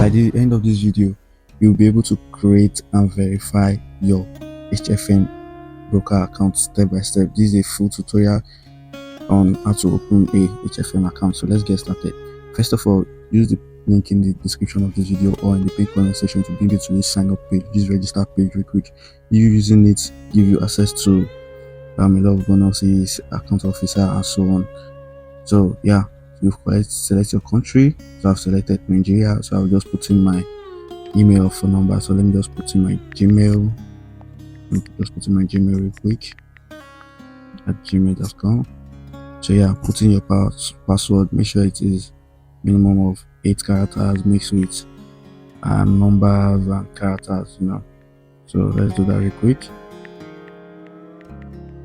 by the end of this video, you'll be able to create and verify your HFM broker account step by step. This is a full tutorial on how to open a HFM account. So let's get started. First of all, use the link in the description of this video or in the pin comment section to bring you to this sign up page, this register page real quick. You using it give you access to a lot of bonuses, account officer, and so on. So yeah, you select your country. So I've selected Nigeria, so I'll just put in my email or phone number. So let me just put in my Gmail. Just put in my Gmail real quick at gmail.com. So yeah, put in your password. Make sure it is minimum of 8 characters mixed with numbers and characters, so let's do that real quick.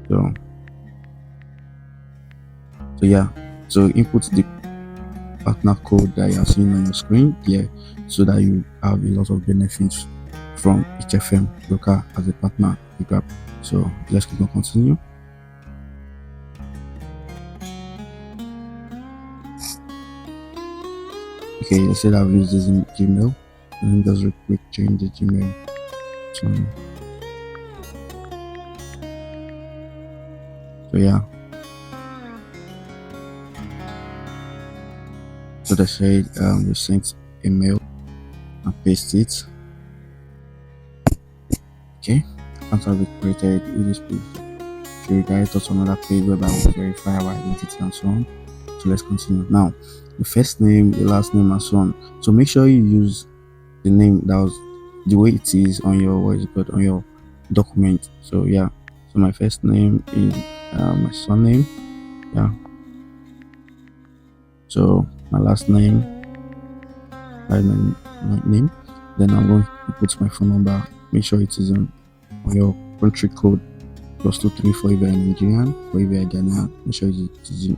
So yeah, so input the partner code that you are seeing on your screen here, so that you have a lot of benefits from HFM broker as a partner. So let's click on continue. Okay, let's say I've used this in Gmail. Let me just real quick change the Gmail to, so yeah, so they said you sent a mail and paste it. Okay, after we created with this page, to redirect us to another page whereby we verify our identity and so on. So let's continue. Now, the first name, the last name, and so on. So make sure you use the name that was the way it is on your on your document. So yeah, so my first name is my surname. Yeah. So my last name, my name. Then I'm going to put my phone number. Make sure it is on your country code +234 if you're Nigerian, or if you're Ghanaian. Make sure it is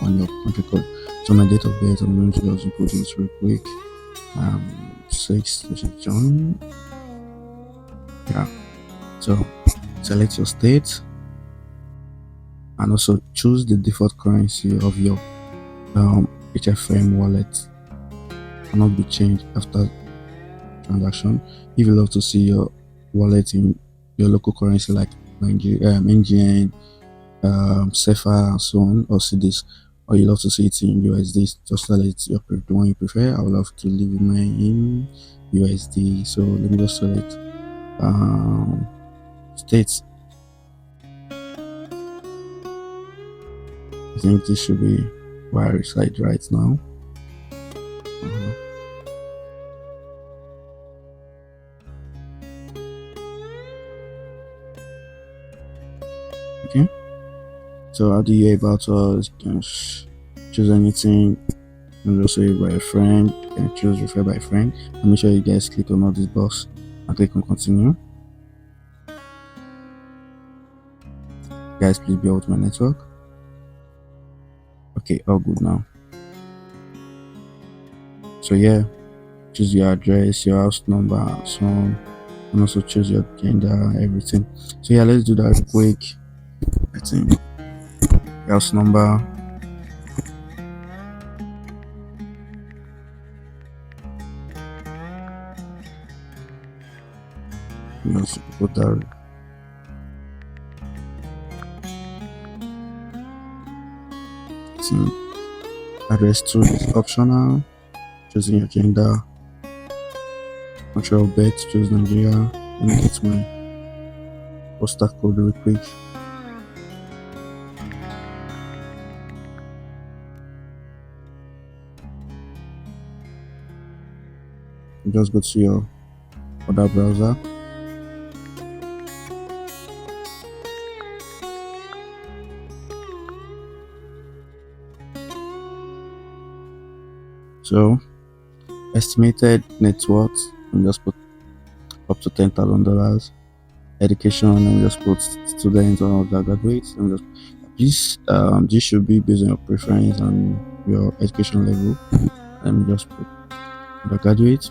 on your country code. So my date of birth, I'm going to just put this real quick. 6 John. Yeah. So select your state and also choose the default currency of your HFM wallet. Cannot be changed after transaction. If you love to see your wallet in your local currency like Nigeria, NGN, CFA, and so on, or CDs, or you love to see it in USD, just select the one you prefer. I would love to leave mine in USD, so let me just select states. I think this should be where I reside right now. Okay, so how do you about us? You can choose anything. You can also by a friend. You can choose refer by a friend. And make sure you guys click on all this box and click on continue. Guys, please bear with my network. Okay, all good now. So yeah, choose your address, your house number, and so on, and also choose your gender, everything. So yeah, let's do that real quick. I think house number, let's put that. Address 2 is optional. Choosing your gender, country of birth, choose Nigeria. Let me get my postal code real quick. Just go to your other browser. So estimated net worth, and just put up to $10,000. Education, and just put student or undergraduate, and just this should be based on your preference and your education level. Let me just put undergraduate.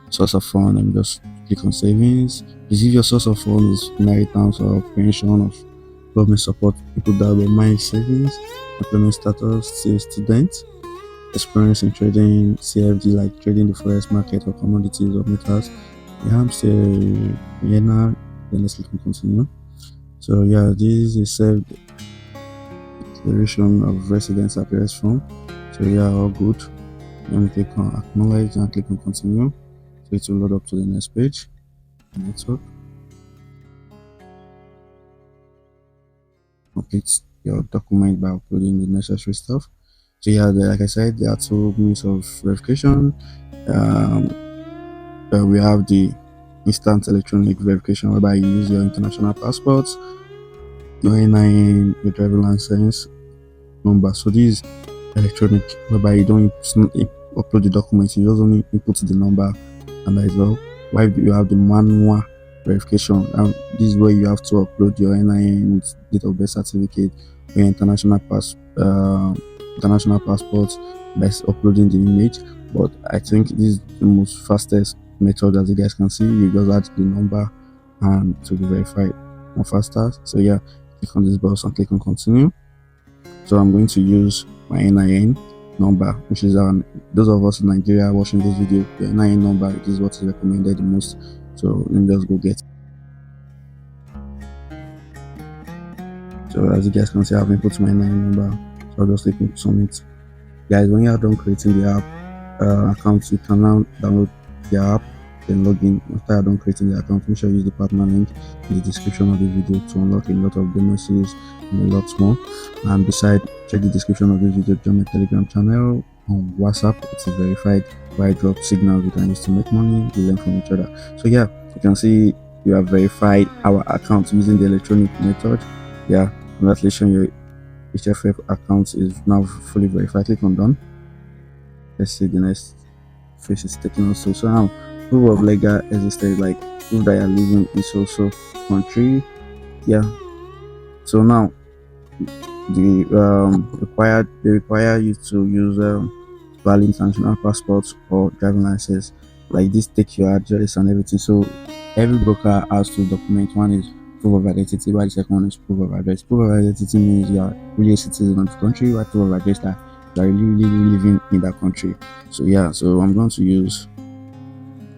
Source of fund, and just click on savings. If your source of fund is inheritance or pension or government support, you put that. But mine savings. Employment status, say student. experience in trading CFD, like trading the forex market or commodities or metals. Yeah, I'm still now. Then let's click on continue. So yeah, this is a self declaration of residence address form. So yeah, all good. Let me click on acknowledge and click on continue. So it will load up to the next page. Network. Complete your document by uploading the necessary stuff. So yeah, like I said, there are two means of verification. We have the instant electronic verification, whereby you use your international passport, your NIN, your driving license number. So this is electronic, whereby you don't upload the documents, you just only input the number, and that is all. Why you have the manual verification, and this is where you have to upload your NIN with date of birth certificate, your international passport by uploading the image. But I think this is the most fastest method. As you guys can see, you just add the number and to be verified more faster. So yeah, click on this box and click on continue. So I'm going to use my NIN number, which is those of us in Nigeria watching this video, the NIN number is what is recommended the most. So let me just go get it. So as you guys can see, I've input my NIN number. So I'll just click on submit. Guys, when you are done creating the app account, you can now download the app, then log in. After you're done creating the account, make sure you use the partner link in the description of the video to unlock a lot of bonuses and a lot more. And beside, check the description of this video, join my Telegram channel on WhatsApp. It's verified where I drop signals we can use to make money, we learn from each other. So yeah, you can see you have verified our account using the electronic method. Yeah, congratulations, your HFM account is now fully verified. Click on done. Let's see the next phase is taking also. So now proof of legal existence, like proof that you're living in also country. Yeah, so now they require you to use valid international passports or driving license. Like this, take your address and everything. So every broker has to document. One is proof of identity, while the second one is proof of address. Proof of identity means you are really a citizen of the country, while proof of address that you are really living in that country. So yeah, so I'm going to use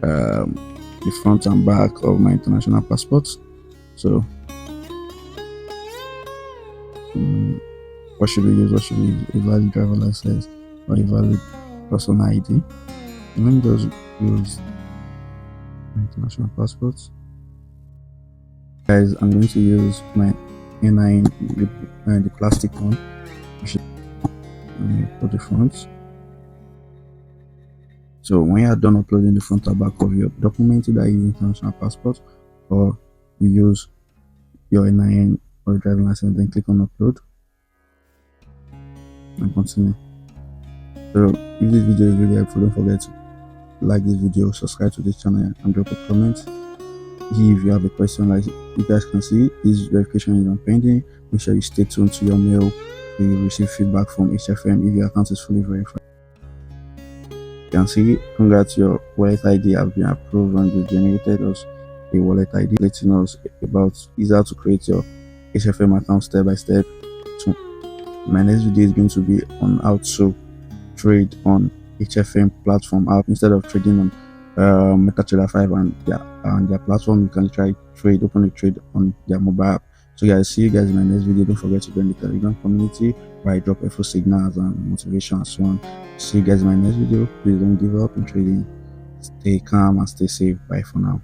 the front and back of my international passport. So what should we use? What should we use? A valid driver license or a valid personal ID? And let me just use my international passport. Guys, I'm going to use my NIN, the plastic one. For the front. So when you are done uploading the front or back of your document, either you use international passport or you use your NIN or driving license, then click on upload and continue. So if this video is really helpful, don't forget to like this video, subscribe to this channel, and drop a comment. If you have a question, like you guys can see, this verification is on pending. Make sure you stay tuned to your mail. You will receive feedback from HFM if your account is fully verified. You can see, congrats, your wallet ID has been approved and you generated us a wallet ID, letting us about how to create your HFM account step by step. So my next video is going to be on how to trade on HFM platform app instead of trading on MetaTrader 5 and their platform. You can try open a trade on their mobile app. So guys, see you guys in my next video. Don't forget to join the Telegram community where I drop info signals and motivation and so on. See you guys in my next video. Please don't give up in trading. Stay calm and stay safe. Bye for now.